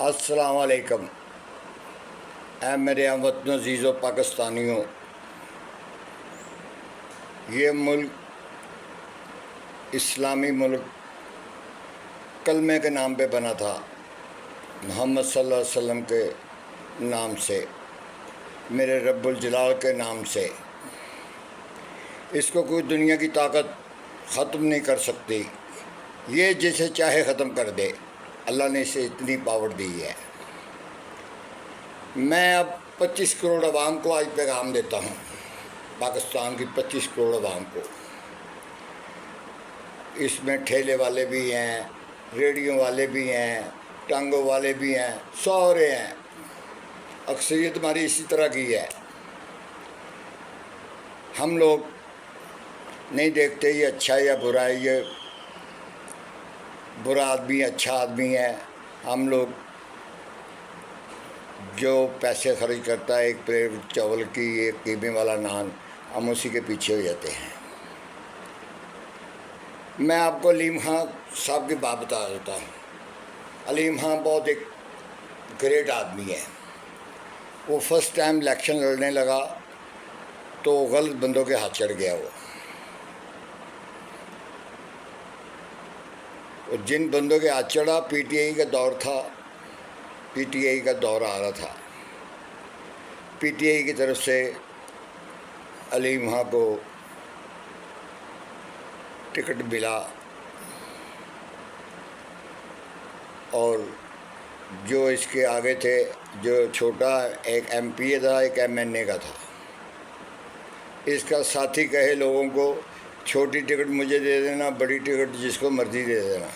السلام علیکم اے میرے ہم وطنوں عزیزوں پاکستانیوں، یہ ملک اسلامی ملک کلمے کے نام پہ بنا تھا، محمد صلی اللہ علیہ وسلم کے نام سے، میرے رب الجلال کے نام سے۔ اس کو کوئی دنیا کی طاقت ختم نہیں کر سکتی، یہ جسے چاہے ختم کر دے، اللہ نے اسے اتنی پاور دی ہے۔ میں اب 25 کروڑ عوام کو آج پیغام دیتا ہوں، پاکستان کی 25 کروڑ عوام کو۔ اس میں ٹھیلے والے بھی ہیں، ریڈیو والے بھی ہیں، ٹانگوں والے بھی ہیں، سارے ہیں، اکثریت ہماری اسی طرح کی ہے۔ ہم لوگ نہیں دیکھتے یہ اچھا یا برا ہے، یہ برا آدمی اچھا آدمی ہے۔ ہم لوگ جو پیسے خرچ کرتا ہے ایک پلیٹ چاول کی، ایک قیمے والا نان، ہم اسی کے پیچھے ہو جاتے ہیں۔ میں آپ کو علیم خان صاحب کی بات بتا دیتا ہوں۔ علیم خان بہت ایک گریٹ آدمی ہے۔ وہ فرسٹ ٹائم الیکشن لڑنے لگا تو غلط بندوں کے ہاتھ چڑھ گیا۔ وہ جن بندوں کے ہاتھ چڑھا، پی ٹی آئی کا دور تھا، پی ٹی آئی کا دور آ رہا تھا۔ پی ٹی آئی کی طرف سے علیم خان کو ٹکٹ ملا، اور جو اس کے آگے تھے، جو چھوٹا ایک ایم پی اے تھا، ایک ایم این اے کا تھا، اس کا ساتھی کہے لوگوں کو چھوٹی ٹکٹ مجھے دے دینا، بڑی ٹکٹ جس کو مرضی دے دینا۔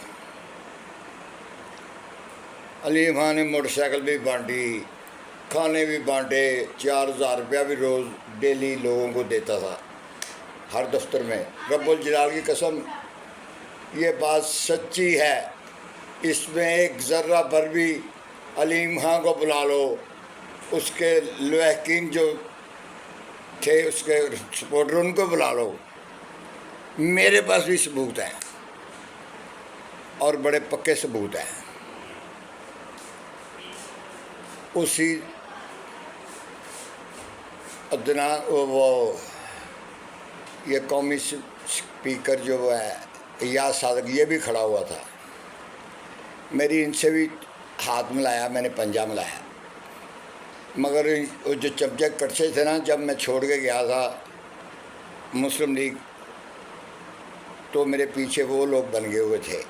علیم خان نے موٹر سائیکل بھی بانٹی، کھانے بھی بانٹے، 4000 روپیہ بھی روز ڈیلی لوگوں کو دیتا تھا ہر دفتر میں۔ رب الجلال کی قسم یہ بات سچی ہے، اس میں ایک ذرہ بھر بھی علیم خان کو بلا لو، اس کے لواحقین جو تھے، اس کے سپورٹر، ان کو بلا لو، میرے پاس بھی ثبوت ہیں، اور بڑے پکے ثبوت ہیں۔ اسی ادنا وہ یہ قومی اسپیکر جو ہے ایاز صادق، یہ بھی کھڑا ہوا تھا، میری ان سے بھی ہاتھ ملایا، میں نے پنجہ ملایا، مگر وہ جو چمچے کڑچے تھے نا، جب میں چھوڑ کے گیا تھا مسلم لیگ، تو میرے پیچھے وہ لوگ بن گئے ہوئے تھے،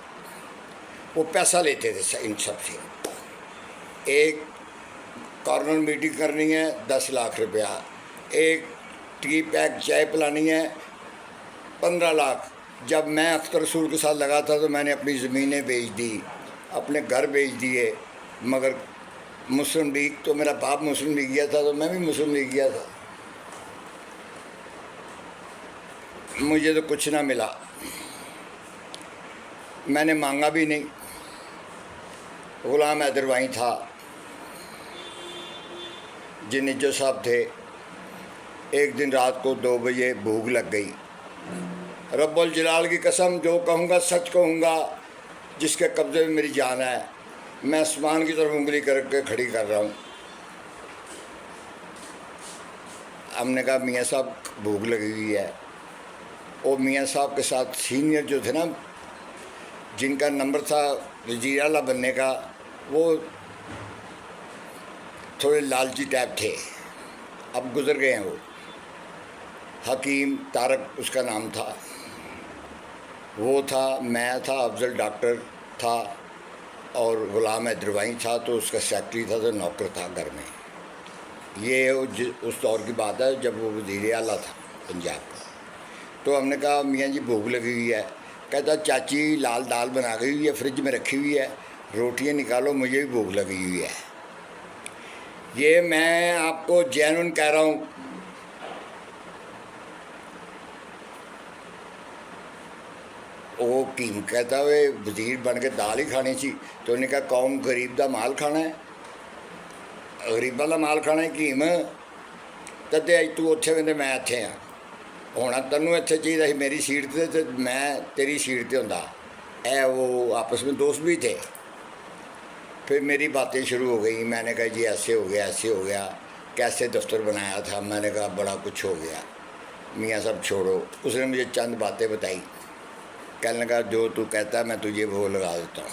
وہ پیسہ لیتے تھے ان سب سے۔ ایک کارنر میٹنگ کرنی ہے 10 لاکھ روپیہ، ایک ٹی پیک چائے پلانی ہے 15 لاکھ۔ جب میں اختر رسول کے ساتھ لگا تھا تو میں نے اپنی زمینیں بیچ دی، اپنے گھر بیچ دیے، مگر مسلم لیگ تو میرا باپ مسلم لیگ گیا تھا، تو میں بھی مسلم لیگ گیا تھا، مجھے تو کچھ نہ ملا، میں نے مانگا بھی نہیں۔ غلام حیدر وہیں تھا، جنیجو صاحب تھے۔ ایک دن رات کو 2 بجے بھوک لگ گئی، رب الجلال کی قسم جو کہوں گا سچ کہوں گا، جس کے قبضے میں میری جان ہے، میں آسمان کی طرف انگلی کر کے کھڑی کر رہا ہوں۔ ہم نے کہا میاں صاحب بھوک لگی ہوئی ہے۔ اور میاں صاحب کے ساتھ سینئر جو تھے نا، جن کا نمبر تھا وزیر اعلیٰ بننے کا، وہ تھوڑے لالچی ٹائپ تھے، اب گزر گئے ہیں وہ۔ حکیم طارق اس کا نام تھا، وہ تھا، میں تھا، افضل ڈاکٹر تھا، اور غلام حیدر وہیں تھا، تو اس کا سیکٹری تھا، تو نوکر تھا گھر میں۔ یہ اس دور کی بات ہے جب وہ وزیر اعلیٰ تھا پنجاب کا۔ تو ہم نے کہا میاں جی بھوک لگی ہوئی ہے۔ کہتا چاچی لال دال بنا گئی ہوئی ہے، فریج میں رکھی ہوئی ہے، روٹیاں نکالو، مجھے بھی بھوک لگی ہوئی ہے۔ یہ میں آپ کو جینون کہہ رہا ہوں۔ وہ کیم کہتا ہوئے وزیر بن کے دال ہی کھانی سی، تو انہوں نے کہا قوم غریب دا مال کھانا ہے، غریباں دا مال کھانا ہے کیم، تے اج تو اتنے وے میں اتنے ہاں، ہونا تینوں اتنے چاہیے میری سیٹ تے میں تیری سیٹ تے ہوندا۔ وہ آپس میں دوست بھی تھے۔ پھر میری باتیں شروع ہو گئیں. میں نے کہا جی ایسے ہو گیا ایسے ہو گیا, کیسے دفتر بنایا تھا. میں نے کہا بڑا کچھ ہو گیا. میاں صاحب چھوڑو. اس نے مجھے چند باتیں بتائی. کہنے لگا جو تو کہتا ہے میں تجھے وہ لگا دیتا ہوں.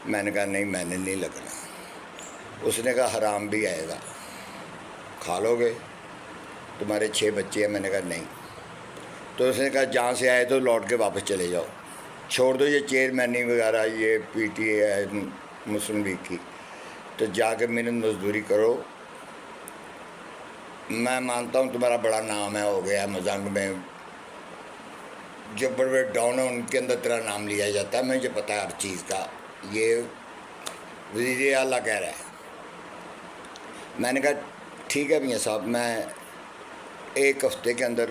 میں نے کہا نہیں میں نے نہیں لگنا. اس نے کہا حرام بھی آئے گا, کھا لو گے, تمہارے 6 بچے ہیں. میں نے کہا نہیں. تو اس نے کہا جہاں سے آئے تو لوٹ کے واپس چلے جاؤ, چھوڑ دو یہ چیئرمینی وغیرہ, یہ پی ٹی اے ہے مسلم لیگ کی, تو جا کے محنت مزدوری کرو. میں مانتا ہوں تمہارا بڑا نام ہے, ہو گیا مزنگ میں جو بڑے بڑے ڈاؤن ہیں ان کے اندر تیرا نام لیا جاتا ہے, مجھے پتہ ہے ہر چیز کا. یہ وزیر اعلیٰ کہہ رہا ہے. میں نے کہا ٹھیک ہے میاں صاحب, میں 1 ہفتے کے اندر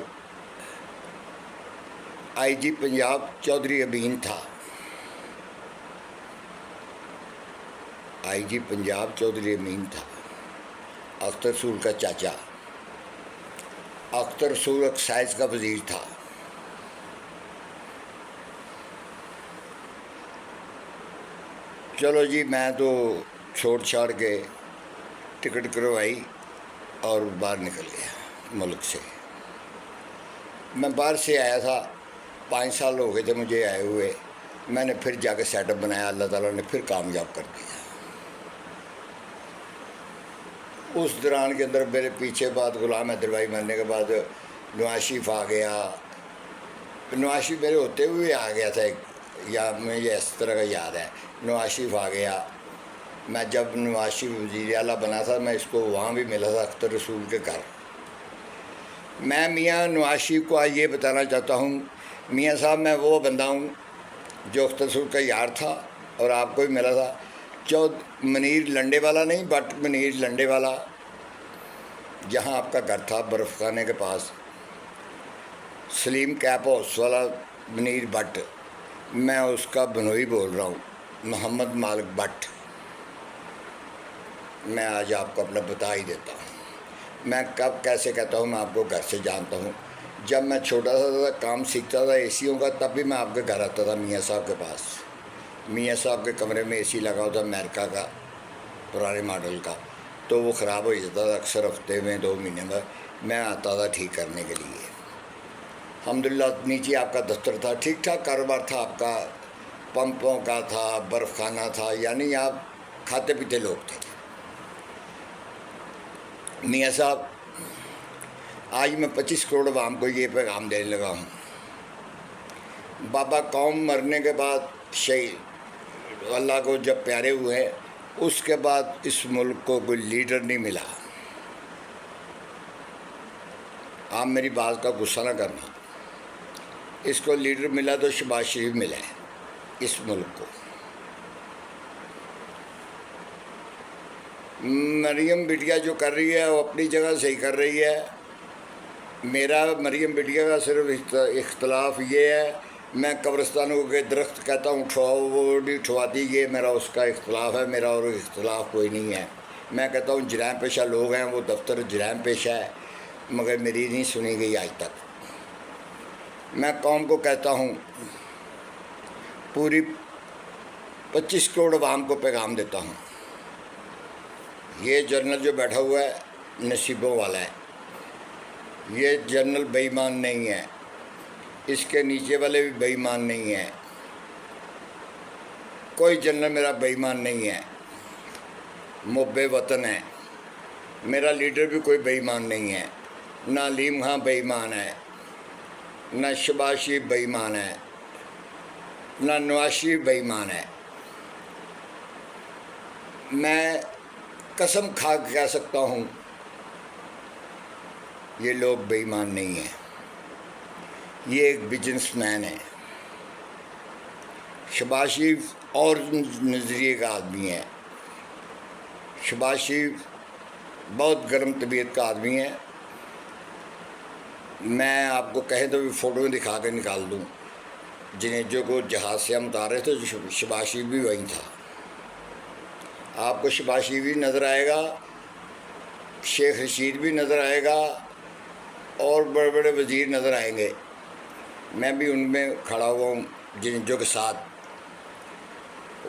آئی جی پنجاب چودھری امین تھا, آئی جی پنجاب چودھری امین تھا, اختر رسول کا چاچا. اختر رسول ایکسائز کا وزیر تھا. چلو جی میں تو چھوڑ چھاڑ کے ٹکٹ کروائی اور باہر نکل گیا ملک سے. میں باہر سے آیا تھا, 5 سال ہو گئے تھے مجھے آئے ہوئے. میں نے پھر جا کے سیٹ اپ بنایا, اللہ تعالیٰ نے پھر کامیاب کر دیا. اس دوران کے اندر میرے پیچھے بعد غلام حیدر بھائی مرنے کے بعد نواز شریف آ گیا. نواز شریف میرے ہوتے ہوئے آ گیا تھا, یا مجھے اس طرح کا یاد ہے. نواز شریف آ گیا. میں جب نواز شریف وزیر اعلیٰ بنا تھا میں اس کو وہاں بھی ملا تھا اختر رسول کے گھر. میں میاں نواز شریف کو آج یہ بتانا چاہتا ہوں, میاں صاحب میں وہ بندہ ہوں جو اختر رسول کا یار تھا اور آپ کو بھی ملا تھا. منیر لنڈے والا نہیں, بٹ منیر لنڈے والا جہاں آپ کا گھر تھا برف خانے کے پاس, سلیم کیپ ہاؤس والا منیر بٹ, میں اس کا بنوئی بول رہا ہوں, محمد مالک بٹ. میں آج آپ کو اپنا بتا ہی دیتا ہوں. میں کب کیسے کہتا ہوں, میں آپ کو گھر سے جانتا ہوں. جب میں چھوٹا سا کام سیکھتا تھا اے سیوں کا, تب بھی میں آپ کے گھر آتا تھا میاں صاحب کے پاس. میاں صاحب کے کمرے میں اے سی لگا ہوتا امریکہ کا پرانے ماڈل کا, تو وہ خراب ہو جاتا تھا اکثر ہفتے میں 2 مہینے میں آتا تھا ٹھیک کرنے کے لیے. الحمدللہ نیچے آپ کا دفتر تھا, ٹھیک ٹھاک کاروبار تھا آپ کا, پمپوں کا تھا, برف خانہ تھا, یعنی آپ کھاتے پیتے لوگ تھے. میاں صاحب آج میں 25 کروڑ عوام کو یہ پیغام دینے لگا ہوں. بابا قوم مرنے کے بعد شہید اللہ کو جب پیارے ہوئے, اس کے بعد اس ملک کو کوئی لیڈر نہیں ملا. آپ میری بات کا غصہ نہ کرنا, اس کو لیڈر ملا تو شہباز شریف ملا ہے اس ملک کو. مریم بٹیا جو کر رہی ہے وہ اپنی جگہ صحیح کر رہی ہے. میرا مریم بٹیا کا صرف اختلاف یہ ہے, میں قبرستانوں کے درخت کہتا ہوں اٹھواؤ, وہ نہیں اٹھواتی, یہ میرا اس کا اختلاف ہے, میرا اور اختلاف کوئی نہیں ہے. میں کہتا ہوں جرائم پیشہ لوگ ہیں, وہ دفتر جرائم پیشہ ہے, مگر میری نہیں سنی گئی آج تک. میں قوم کو کہتا ہوں, پوری 25 کروڑ عوام کو پیغام دیتا ہوں, یہ جنرل جو بیٹھا ہوا ہے نصیبوں والا ہے, یہ جنرل بے ایمان نہیں ہے, اس کے نیچے والے بھی بے ایمان نہیں ہیں, کوئی جنرل میرا بے ایمان نہیں ہے, محب وطن ہے. میرا لیڈر بھی کوئی بے ایمان نہیں ہے, نہ علیم خان بے ایمان ہے, نہ شہباز شریف بے ایمان ہے, نہ نواز شریف بے ایمان ہے. میں قسم کھا کے کہہ سکتا ہوں یہ لوگ بے ایمان نہیں ہیں. یہ ایک بزنس مین ہے. شہباز شریف اور نظریے کا آدمی ہے. شہباز شریف بہت گرم طبیعت کا آدمی ہے. میں آپ کو کہیں تو بھی فوٹو دکھا کے نکال دوں, جنہیں جو کو جہاز سے ہم اتارے تھے شہباز شریف بھی وہیں تھا. آپ کو شہباز شریف بھی نظر آئے گا, شیخ رشید بھی نظر آئے گا, اور بڑے بڑے وزیر نظر آئیں گے. میں بھی ان میں کھڑا ہوا ہوں جن جو کے ساتھ.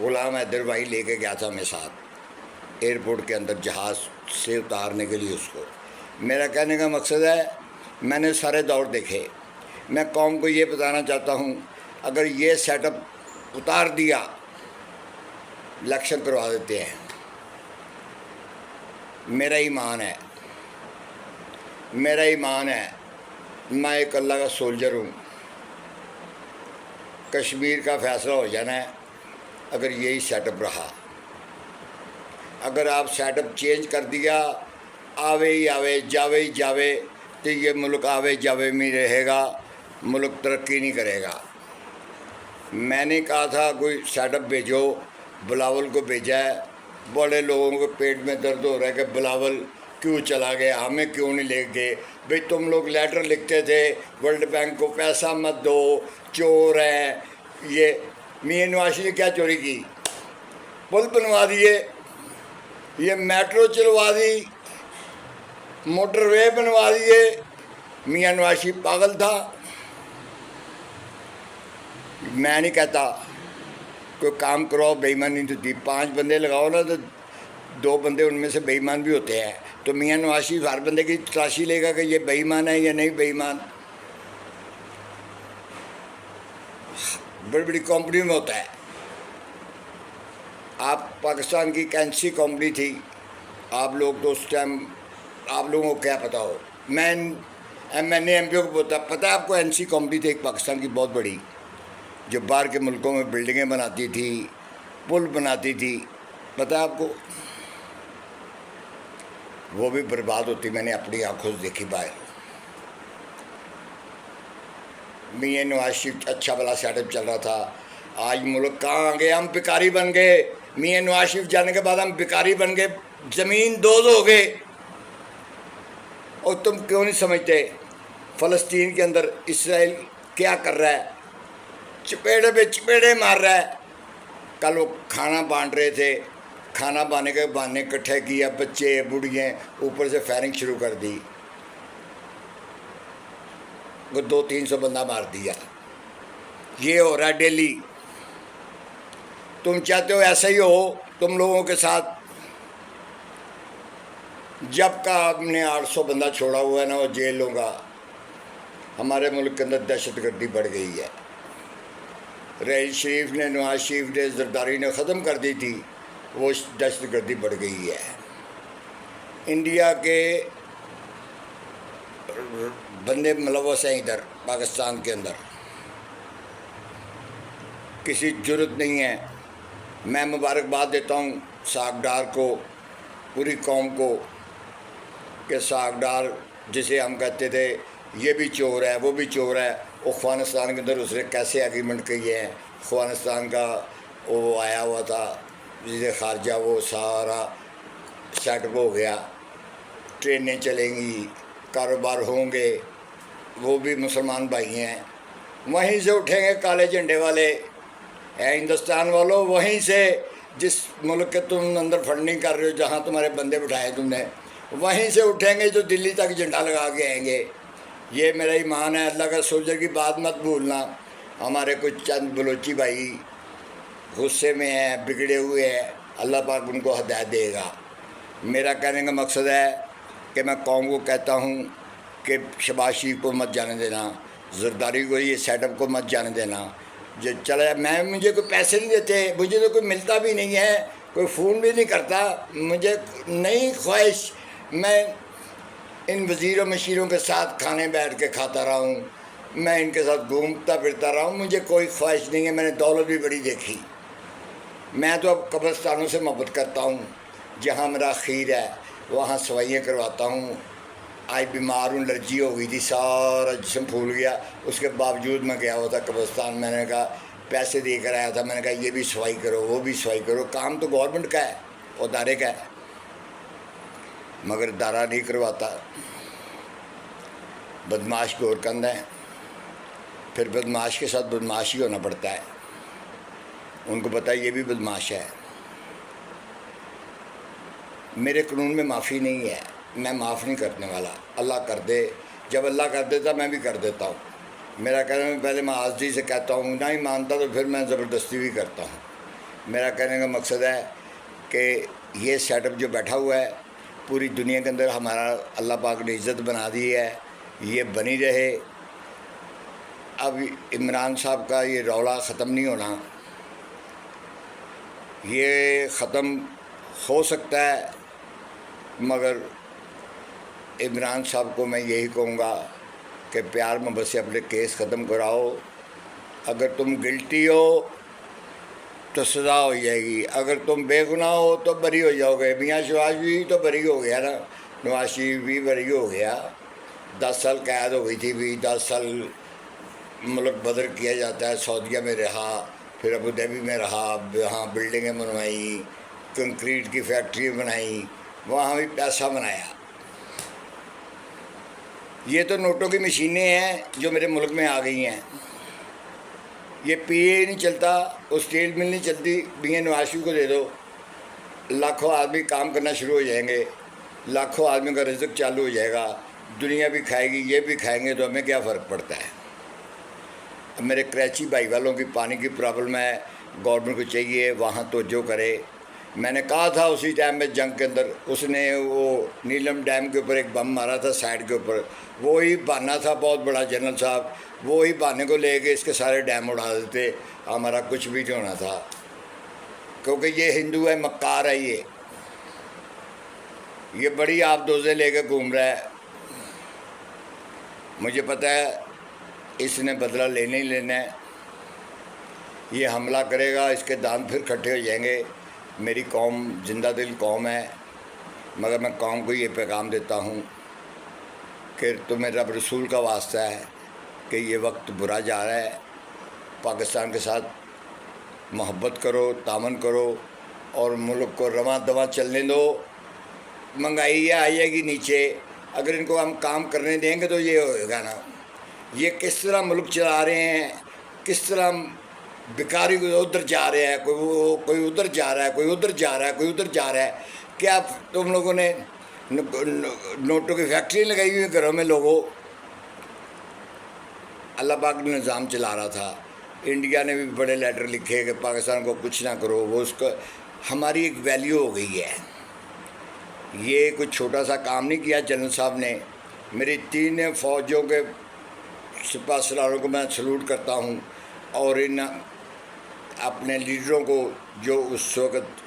غلام حیدر وہیں لے کے گیا تھا میں ساتھ ایئرپورٹ کے اندر جہاز سے اتارنے کے لیے اس کو. میرا کہنے کا مقصد ہے میں نے سارے دور دیکھے. میں قوم کو یہ بتانا چاہتا ہوں اگر یہ سیٹ اپ اتار دیا الیکشن کروا دیتے ہیں. میرا ایمان ہے میں ایک اللہ کا سولجر ہوں. کشمیر کا فیصلہ ہو جانا ہے اگر یہی سیٹ اپ رہا. اگر آپ سیٹ اپ چینج کر دیا آوے ہی آوے جاوے ہی جاوے تو یہ ملک آوے جاوے میں رہے گا, ملک ترقی نہیں کرے گا. میں نے کہا تھا کوئی سیٹ اپ بھیجو, بلاول کو بھیجا ہے. بڑے لوگوں کو پیٹ میں درد ہو رہا ہے کہ بلاول کیوں چلا گیا, ہمیں کیوں نہیں لے گئے. بھئی تم لوگ لیٹر لکھتے تھے ورلڈ بینک کو پیسہ مت دو, چور ہیں. یہ میاں نواز نے کیا چوری کی؟ پل بنوا دیے, یہ میٹرو چلوا دی, موٹر وے بنوا دیے. میاں نواز پاگل تھا. میں نہیں کہتا کوئی کام کرو بے ایمانی تو دی, 5 بندے لگاؤ نا تو 2 بندے ان میں سے بے ایمان بھی ہوتے ہیں. تو میاں نواز شریف ہر بندے کی تلاشی لے گا کہ یہ بے ایمان ہے یا نہیں بے ایمان. بڑی بڑی کمپنی میں ہوتا ہے. آپ پاکستان کی کینسی کمپنی تھی, آپ لوگ تو اس ٹائم آپ لوگوں کو کیا پتہ ہو. میں این اے ایم پی کو پتہ ہے آپ کو, این سی کمپنی تھی ایک پاکستان کی بہت بڑی, جو باہر کے ملکوں میں بلڈنگیں بناتی تھی, پل بناتی تھی. پتہ ہے آپ کو, وہ بھی برباد ہوتی میں نے اپنی آنکھوں سے دیکھی باہر. میاں نواز شریف اچھا بلا سیٹ اپ چل رہا تھا. آج ملک کہاں آ گئے, ہم بھکاری بن گئے. میاں نواز شریف جانے کے بعد ہم بھکاری بن گئے, زمین دوز ہو گئے. اور تم کیوں نہیں سمجھتے فلسطین کے اندر اسرائیل کیا کر رہا ہے؟ چپیڑے پہ چپیڑے مار رہا ہے. کل وہ کھانا بانٹ رہے تھے, کھانا بانے کے بہانے اکٹھے کیا, بچے بوڑھیے, اوپر سے فائرنگ شروع کر دی. وہ 200-300 بندہ مار دیا. یہ ہو رہا ہے ڈیلی. تم چاہتے ہو ایسا ہی ہو تم لوگوں کے ساتھ. جب کا آپ نے 800 بندہ چھوڑا ہوا ہے نا وہ جیلوں کا, ہمارے ملک کے اندر دہشت گردی بڑھ گئی ہے. رئیس شریف نے, نواز شریف نے, زرداری نے ختم کر دی تھی, وہ دہشت گردی بڑھ گئی ہے. انڈیا کے بندے ملوث ہیں ادھر پاکستان کے اندر, کسی جرت نہیں ہے. میں مبارکباد دیتا ہوں ساکھ ڈار کو, پوری قوم کو, کہ ساکھ ڈار جسے ہم کہتے تھے یہ بھی چور ہے وہ بھی چور ہے, افغانستان کے اندر اس نے کیسے ایگریمنٹ کیے ہیں. افغانستان کا وہ آیا ہوا تھا وزیر خارجہ, وہ سارا سیٹ اپ ہو گیا. ٹرینیں چلیں گی, کاروبار ہوں گے. وہ بھی مسلمان بھائی ہیں, وہیں سے اٹھیں گے کالے جھنڈے والے. اے ہندوستان والوں, وہیں سے جس ملک کے تم اندر فنڈنگ کر رہے ہو, جہاں تمہارے بندے بٹھائے تم نے, وہیں سے اٹھیں گے جو دلی تک جھنڈا لگا کے آئیں گے. یہ میرا ایمان ہے. اللہ کا سولجر کی بات مت بھولنا. ہمارے کچھ چند بلوچی بھائی غصے میں ہیں, بگڑے ہوئے ہیں, اللہ پاک ان کو ہدایت دے گا. میرا کہنے کا مقصد ہے کہ میں قوم کو کہتا ہوں کہ شہباز شریف کو مت جانے دینا, زرداری کو, یہ سیٹ اپ کو مت جانے دینا. جو چلا مجھے کوئی پیسے نہیں دیتے, مجھے تو کوئی ملتا بھی نہیں ہے, کوئی فون بھی نہیں کرتا. مجھے نہیں خواہش میں ان وزیروں مشیروں کے ساتھ کھانے بیٹھ کے کھاتا رہا ہوں, میں ان کے ساتھ گھومتا پھرتا رہا ہوں. مجھے کوئی خواہش نہیں ہے. میں نے دولت بھی بڑی دیکھی. میں تو اب قبرستانوں سے محبت کرتا ہوں. جہاں میرا خیر ہے وہاں صفائیاں کرواتا ہوں. آج بیمار ہوں, الرجی ہو گئی تھی, سارا جسم پھول گیا. اس کے باوجود میں گیا ہوا تھا قبرستان. میں نے کہا پیسے دے کر آیا تھا, میں نے کہا یہ بھی صفائی کرو وہ بھی صفائی کرو. کام تو گورنمنٹ کا ہے, ادارے کا ہے, مگر ادارہ نہیں کرواتا. بدماش گورکند ہیں, پھر بدماش کے ساتھ بدماش ہی ہونا پڑتا ہے. ان کو پتہ ہے یہ بھی بدماش ہے. میرے قانون میں معافی نہیں ہے, میں معاف نہیں کرنے والا. اللہ کر دے, جب اللہ کر دیتا میں بھی کر دیتا ہوں. میرا کہنا ہے پہلے میں آزادی سے کہتا ہوں, نہ ہی مانتا تو پھر میں زبردستی بھی کرتا ہوں. میرا کہنے کا مقصد ہے کہ یہ سیٹ اپ جو بیٹھا ہوا ہے پوری دنیا کے اندر ہمارا اللہ پاک نے عزت بنا دی ہے، یہ بنی رہے۔ اب عمران صاحب کا یہ رولا ختم نہیں ہونا، یہ ختم ہو سکتا ہے، مگر عمران صاحب کو میں یہی کہوں گا کہ پیار محبت سے اپنے کیس ختم کراؤ۔ اگر تم گلٹی ہو تو سزا ہو جائے گی، اگر تم بے گناہ ہو تو بری ہو جاؤ گے۔ میاں شہباز بھی تو بری ہو گیا نا، نواز شریف بھی بری ہو گیا، 10 سال قید ہو گئی تھی بھی، 10 سال ملک بدر کیا جاتا ہے، سعودیہ میں رہا، پھر ابوظہبی میں رہا، وہاں بلڈنگیں بنوائیں، کنکریٹ کی فیکٹری بنائیں، وہاں بھی پیسہ بنایا۔ یہ تو نوٹوں کی مشینیں ہیں جو میرے ملک میں آ گئی ہیں، یہ پی اے نہیں چلتا، اسٹیل مل نہیں چلتی، میاں نواز شریف کو دے دو، لاکھوں آدمی کام کرنا شروع ہو جائیں گے، لاکھوں آدمی کا رزق چالو ہو جائے گا، دنیا بھی کھائے گی، یہ بھی کھائیں گے، تو ہمیں کیا فرق پڑتا ہے؟ اب میرے کراچی بھائی والوں کی پانی کی پرابلم ہے، گورنمنٹ کو چاہیے وہاں توجہ کرے۔ میں نے کہا تھا اسی ٹائم میں جنگ کے اندر، اس نے وہ نیلم ڈیم کے اوپر ایک بم مارا تھا سائڈ کے اوپر، وہی بہانہ تھا بہت بڑا جنرل صاحب، وہی بہانے کو لے کے اس کے سارے ڈیم اڑا دیتے، ہمارا کچھ بھی نہیں ہونا تھا، کیونکہ یہ ہندو ہے، مکار ہے، یہ بڑی آپ دوزے لے کے گھوم رہا ہے۔ مجھے پتہ ہے اس نے بدلہ لینا ہی لینا ہے، یہ حملہ کرے گا، اس کے دانت پھر کھٹے ہو جائیں گے۔ میری قوم زندہ دل قوم ہے، مگر میں قوم کو یہ پیغام دیتا ہوں کہ تمہیں رب رسول کا واسطہ ہے کہ یہ وقت برا جا رہا ہے، پاکستان کے ساتھ محبت کرو، تعاون کرو، اور ملک کو رواں دواں چلنے دو۔ مہنگائی یہ آ جائے گی نیچے، اگر ان کو ہم کام کرنے دیں گے تو یہ ہوئے گا نا۔ یہ کس طرح ملک چلا رہے ہیں، کس طرح بیکاری ادھر جا رہے ہیں، کوئی ادھر جا رہا ہے، کوئی ادھر جا رہا ہے، کوئی ادھر جا رہا ہے۔ کیا تم لوگوں نے نوٹوں کی فیکٹری لگائی ہوئی گھروں میں لوگوں؟ اللہ پاک نے نظام چلا رہا تھا، انڈیا نے بھی بڑے لیٹر لکھے کہ پاکستان کو کچھ نہ کرو، وہ اس کو ہماری ایک ویلیو ہو گئی ہے۔ یہ کوئی چھوٹا سا کام نہیں کیا جنرل صاحب نے۔ میری 3 فوجوں کے سپاہ سالاروں کو میں سلوٹ کرتا ہوں، اور ان اپنے لیڈروں کو جو اس وقت،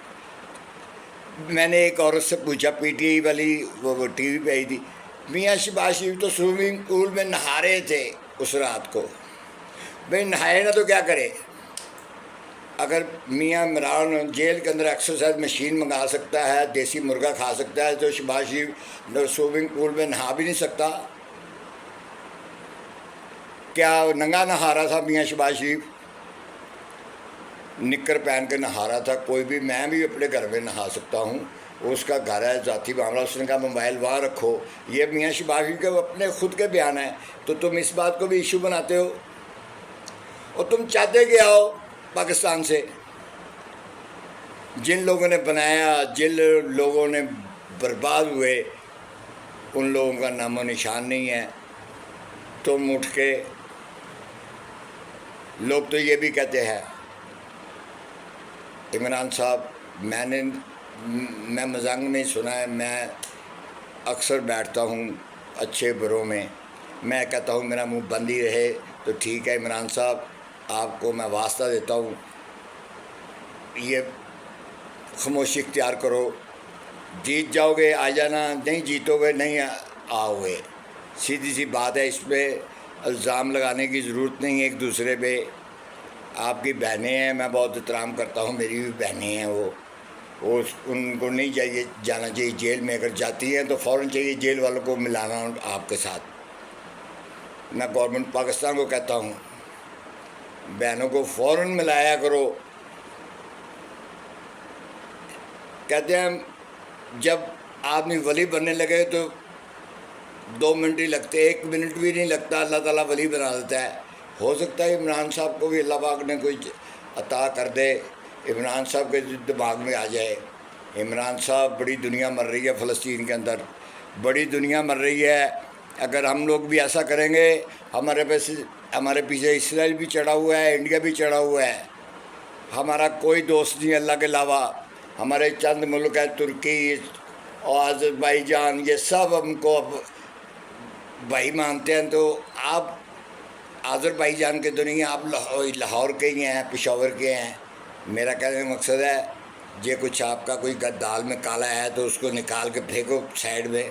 میں نے ایک عورت سے پوچھا، پی ٹی آئی والی وہ ٹی وی پہ آئی تھی، میاں شہباز شریف تو سوئمنگ پول میں نہا رہے تھے اس رات کو۔ بھائی نہائے نا تو کیا کرے؟ اگر میاں عمران جیل کے اندر ایکسرسائز مشین منگا سکتا ہے، دیسی مرغا کھا سکتا ہے، تو شہباز شریف سوئمنگ پول میں نہا بھی نہیں سکتا؟ کیا ننگا نہا رہا تھا میاں شہباز شریف؟ نکر پہن کے نہا رہا تھا کوئی بھی؟ میں بھی اپنے گھر میں نہا سکتا ہوں، اس کا گھر ہے، ذاتی معاملہ، اس نے کہا موبائل وہاں رکھو۔ یہ میاں شہباز شریف کے اپنے خود کے بیان ہیں، تو تم اس بات کو بھی ایشو بناتے ہو، اور تم چاہتے کیا ہو پاکستان سے؟ جن لوگوں نے بنایا، جن لوگوں نے برباد ہوئے، ان لوگوں کا نام و نشان نہیں ہے۔ تم اٹھ کے، لوگ تو یہ بھی کہتے ہیں عمران صاحب، میں مذاق میں سنا ہے، میں اکثر بیٹھتا ہوں اچھے بروں میں، میں کہتا ہوں میرا منہ بند ہی رہے تو ٹھیک ہے۔ عمران صاحب، آپ کو میں واسطہ دیتا ہوں، یہ خاموشی اختیار کرو، جیت جاؤ گے آ جانا، نہیں جیتو گے نہیں آؤ گے، سیدھی سی بات ہے۔ اس پہ الزام لگانے کی ضرورت نہیں ہے ایک دوسرے پہ۔ آپ کی بہنیں ہیں، میں بہت احترام کرتا ہوں، میری بھی بہنیں ہیں، وہ ان کو نہیں چاہیے جانا چاہیے جیل میں، اگر جاتی ہیں تو فوراً چاہیے جیل والوں کو ملانا آپ کے ساتھ۔ میں گورنمنٹ پاکستان کو کہتا ہوں بہنوں کو فوراً ملایا کرو۔ کہتے ہیں جب آدمی ولی بننے لگے تو 2 منٹ ہی لگتے، 1 منٹ بھی نہیں لگتا، اللہ تعالیٰ ولی بنا دیتا ہے۔ ہو سکتا ہے عمران صاحب کو بھی اللہ پاک نے کوئی عطا کر دے، عمران صاحب کے دماغ میں آ جائے۔ عمران صاحب، بڑی دنیا مر رہی ہے فلسطین کے اندر، بڑی دنیا مر رہی ہے۔ اگر ہم لوگ بھی ایسا کریں گے، ہمارے پیچھے اسرائیل بھی چڑھا ہوا ہے، انڈیا بھی چڑھا ہوا ہے، ہمارا کوئی دوست نہیں اللہ کے علاوہ. ہمارے چند ملک ہیں ترکی اور آذربائیجان، یہ سب ہم کو اب بھائی مانتے ہیں. تو آپ آذربائیجان کے تو نہیں ہیں، آپ لاہور کے ہی ہیں، پشاور کے ہیں. میرا کہنے کا مقصد ہے یہ کچھ آپ کا کوئی دال میں کالا ہے تو اس کو نکال کے پھینکو سائڈ میں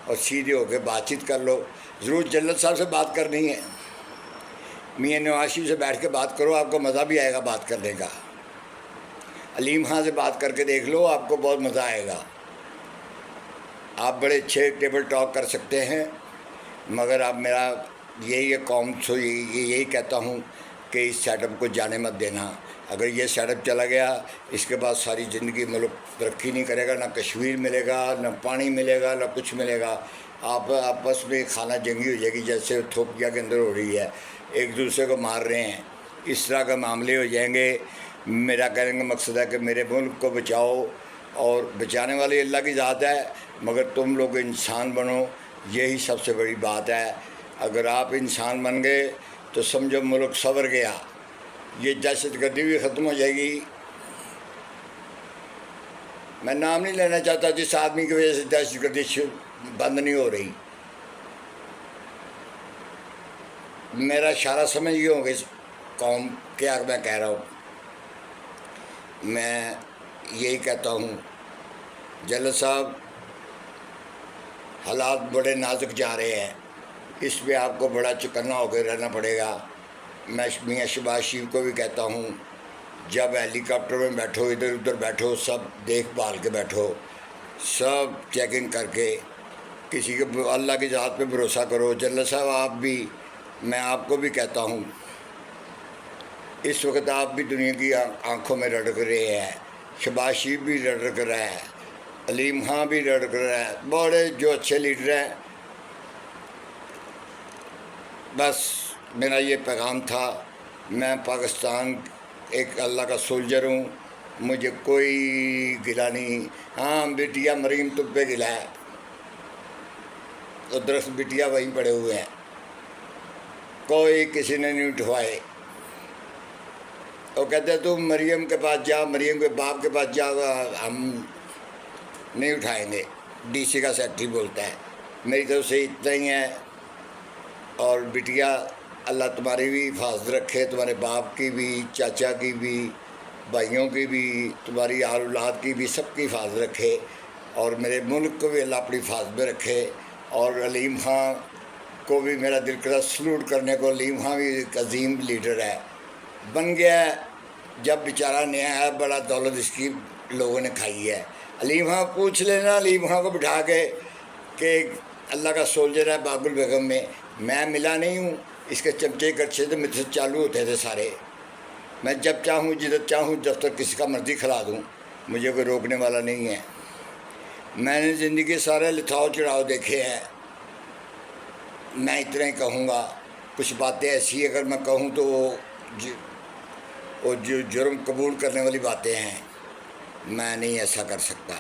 اور سیدھے ہو کے بات چیت کر لو. ضرور جلد صاحب سے بات کرنی ہے، میاں نواز شریف سے بیٹھ کے بات کرو، آپ کو مزہ بھی آئے گا بات کرنے کا. علیم خان سے بات کر کے دیکھ لو، آپ کو بہت مزہ آئے گا. آپ بڑے اچھے ٹیبل ٹاک کر سکتے ہیں. مگر اب میرا یہی ہے قوم سے یہی کہتا ہوں کہ اس سیٹ اپ کو جانے مت دینا. اگر یہ سیٹ اپ چلا گیا اس کے بعد ساری زندگی ملک ترقی نہیں کرے گا، نہ کشمیر ملے گا، نہ پانی ملے گا، نہ کچھ ملے گا. آپ آپس میں خانہ جنگی ہو جائے گی جیسے تھوپیا کے اندر ہو رہی ہے، ایک دوسرے کو مار رہے ہیں. اس طرح کے معاملے ہو جائیں گے. میرا کہنے کا مقصد ہے کہ میرے ملک کو بچاؤ، اور بچانے والی اللہ کی ذات ہے، مگر تم لوگ انسان بنو، یہی سب سے بڑی بات ہے. اگر آپ انسان بن گئے تو سمجھو ملک سنور گیا. یہ دہشت گردی بھی ختم ہو جائے گی. میں نام نہیں لینا چاہتا جس آدمی کی وجہ سے دہشت گردی بند نہیں ہو رہی. میرا اشارہ سمجھ گئے ہوں گے قوم کیا میں کہہ رہا ہوں. میں یہی کہتا ہوں جلد صاحب حالات بڑے نازک جا رہے ہیں، اس پہ آپ کو بڑا چکنا ہو کے رہنا پڑے گا. میں میاں شہباز شریف کو بھی کہتا ہوں جب ہیلی کاپٹر میں بیٹھو، ادھر ادھر بیٹھو، سب دیکھ بھال کے بیٹھو، سب چیکنگ کر کے، کسی کے اللہ کی ذات پہ بھروسہ کرو. جلد صاحب آپ بھی، میں آپ کو بھی کہتا ہوں اس وقت آپ بھی دنیا کی آنکھوں میں رڑک رہے ہیں. شہباز شریف بھی رڑک رہا ہے، علیم خان بھی رڑک رہا ہے، بڑے جو اچھے لیڈر ہیں. بس میرا یہ پیغام تھا. میں پاکستان ایک اللہ کا سولجر ہوں، مجھے کوئی گلا نہیں. ہاں بٹیا مریم تم پہ گلا ہے، تو درخت بٹیا وہیں پڑے ہوئے ہیں، کوئی کسی نے نہیں اٹھوائے. وہ کہتے تو مریم کے پاس جا، مریم کے باپ کے پاس جا، ہم نہیں اٹھائیں گے. ڈی سی کا سیکٹری بولتا ہے. میری طرف سے اتنا ہی ہے. اور بٹیا اللہ تمہاری بھی حفاظت رکھے، تمہارے باپ کی بھی، چاچا کی بھی، بھائیوں کی بھی، تمہاری آل اولاد کی بھی، سب کی حفاظت رکھے. اور میرے ملک کو بھی اللہ اپنی حفاظت میں رکھے. اور علیم خان کو بھی میرا دل کرا سلوٹ کرنے کو. علیم خان بھی ایک عظیم لیڈر ہے، بن گیا ہے. جب بیچارہ نیا ہے، بڑا دولت اس کی لوگوں نے کھائی ہے. علیم خان پوچھ لینا، علیم خان کو بٹھا کے کہ اللہ کا سولجر ہے باب البیگم میں ملا نہیں ہوں. اس کے چمچے کچھے تو میرے سے چالو ہوتے تھے سارے. میں جب چاہوں جدھر چاہوں جب تک کسی کا مرضی کھلا دوں، مجھے کوئی روکنے والا نہیں ہے. میں نے زندگی سارے لتھاؤ چڑھاؤ دیکھے ہیں. میں اتنا ہی کہوں گا. کچھ باتیں ایسی اگر میں کہوں تو وہ جو جرم قبول کرنے والی باتیں ہیں، میں نہیں ایسا کر سکتا.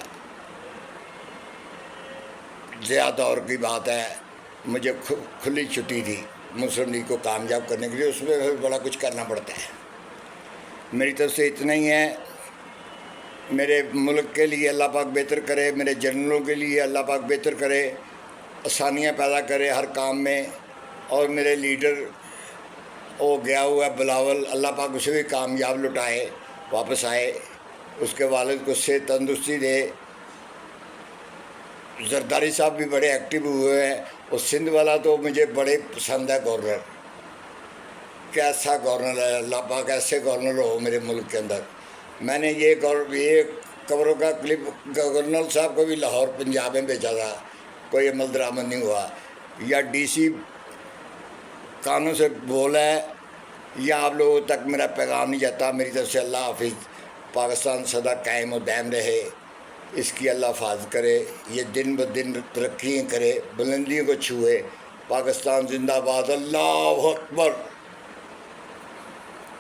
زیادہ دور کی بات ہے، مجھے کھلی چھٹی تھی مسلم لیگ کو کامیاب کرنے کے لیے، اس میں بڑا کچھ کرنا پڑتا ہے. میری طرف سے اتنا ہی ہے. میرے ملک کے لیے اللہ پاک بہتر کرے، میرے جنرلوں کے لیے اللہ پاک بہتر کرے، آسانیاں پیدا کرے ہر کام میں. اور میرے لیڈر وہ گیا ہوا ہے بلاول، اللہ پاک اسے بھی کامیاب لٹائے، واپس آئے، اس کے والد کو صحت تندرستی دے. زرداری صاحب بھی بڑے ایکٹیو ہوئے ہیں. اور سندھ والا تو مجھے بڑے پسند ہے گورنر. کیسا گورنر ہے، اللہ پاک ایسے گورنر ہو میرے ملک کے اندر. میں نے یہ خبروں کا کلپ گورنر صاحب کو بھی لاہور پنجاب میں بھیجا تھا، کوئی عمل درآمد نہیں ہوا. یا ڈی سی کانوں سے بولا ہے یا آپ لوگوں تک میرا پیغام نہیں جاتا. میری طرف سے اللہ حافظ. پاکستان سدا قائم و دائم رہے، اس کی اللہ حفاظت کرے، یہ دن بدن ترقی کرے، بلندیوں کو چھوئے. پاکستان زندہ باد. اللہ اکبر.